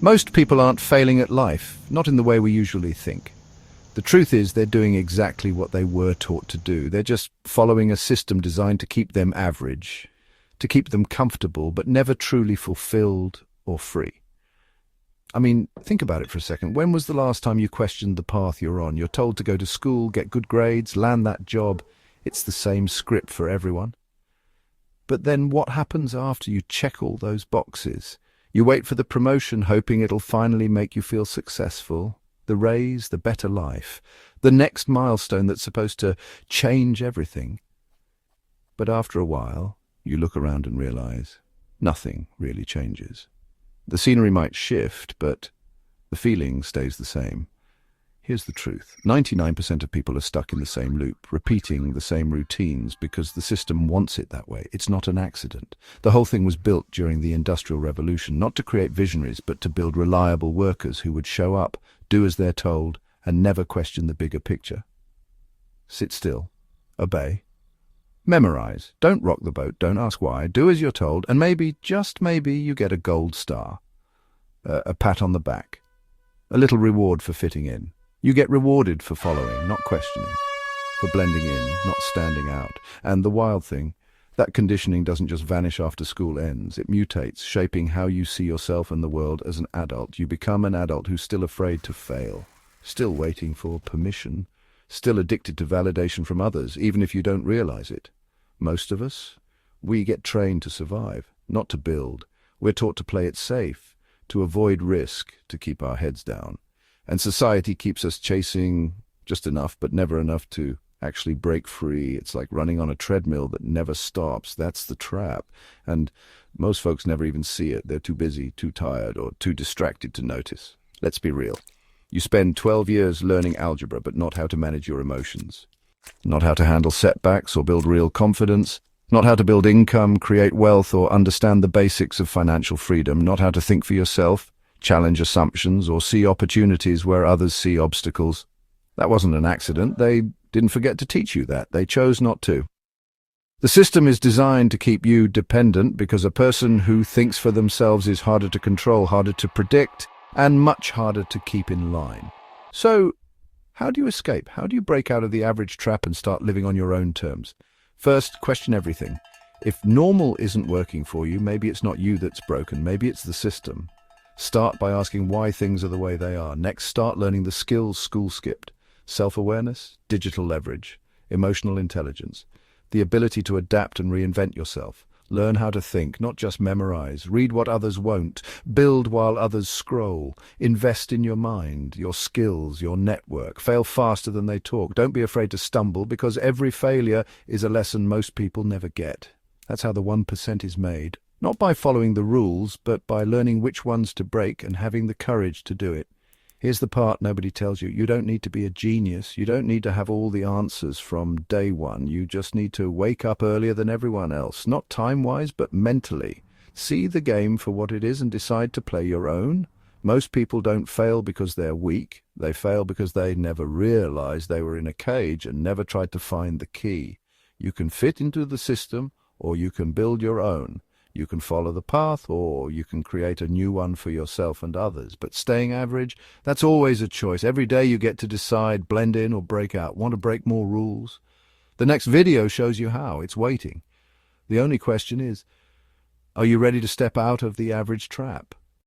Most people aren't failing at life, not in the way we usually think. The truth is they're doing exactly what they were taught to do. They're just following a system designed to keep them average, to keep them comfortable, but never truly fulfilled or free. I mean, think about it for a second. When was the last time you questioned the path you're on? You're told to go to school, get good grades, land that job. It's the same script for everyone. But then what happens after you check all those boxes? You wait for the promotion, hoping it'll finally make you feel successful. The raise, the better life, the next milestone that's supposed to change everything. But after a while, you look around and realize nothing really changes. The scenery might shift, but the feeling stays the same. Here's the truth. 99% of people are stuck in the same loop, repeating the same routines because the system wants it that way. It's not an accident. The whole thing was built during the Industrial Revolution, not to create visionaries, but to build reliable workers who would show up, do as they're told, and never question the bigger picture. Sit still. Obey. Memorize. Don't rock the boat. Don't ask why. Do as you're told, and maybe, just maybe, you get a gold star. A pat on the back. A little reward for fitting in. You get rewarded for following, not questioning, for blending in, not standing out. And the wild thing, that conditioning doesn't just vanish after school ends. It mutates, shaping how you see yourself and the world as an adult. You become an adult who's still afraid to fail, still waiting for permission, still addicted to validation from others, even if you don't realize it. Most of us, we get trained to survive, not to build. We're taught to play it safe, to avoid risk, to keep our heads down. And society keeps us chasing just enough, but never enough to actually break free. It's like running on a treadmill that never stops. That's the trap. And most folks never even see it. They're too busy, too tired, or too distracted to notice. Let's be real. You spend 12 years learning algebra, but not how to manage your emotions. Not how to handle setbacks or build real confidence. Not how to build income, create wealth, or understand the basics of financial freedom. Not how to think for yourself, challenge assumptions, or see opportunities where others see obstacles. That wasn't an accident. They didn't forget to teach you that. They chose not to. The system is designed to keep you dependent because a person who thinks for themselves is harder to control, harder to predict, and much harder to keep in line. So, how do you escape? How do you break out of the average trap and start living on your own terms? First, question everything. If normal isn't working for you, maybe it's not you that's broken. Maybe it's the system. Start by asking why things are the way they are. Next, start learning the skills school skipped. Self-awareness, digital leverage, emotional intelligence, the ability to adapt and reinvent yourself. Learn how to think, not just memorize. Read what others won't. Build while others scroll. Invest in your mind, your skills, your network. Fail faster than they talk. Don't be afraid to stumble, because every failure is a lesson most people never get. That's how the 1% is made. Not by following the rules, but by learning which ones to break and having the courage to do it. Here's the part nobody tells you. You don't need to be a genius. You don't need to have all the answers from day one. You just need to wake up earlier than everyone else. Not time-wise, but mentally. See the game for what it is and decide to play your own. Most people don't fail because they're weak. They fail because they never realized they were in a cage and never tried to find the key. You can fit into the system, or you can build your own. You can follow the path, or you can create a new one for yourself and others. But staying average, that's always a choice. Every day you get to decide, blend in or break out. Want to break more rules? The next video shows you how. It's waiting. The only question is, are you ready to step out of the average trap?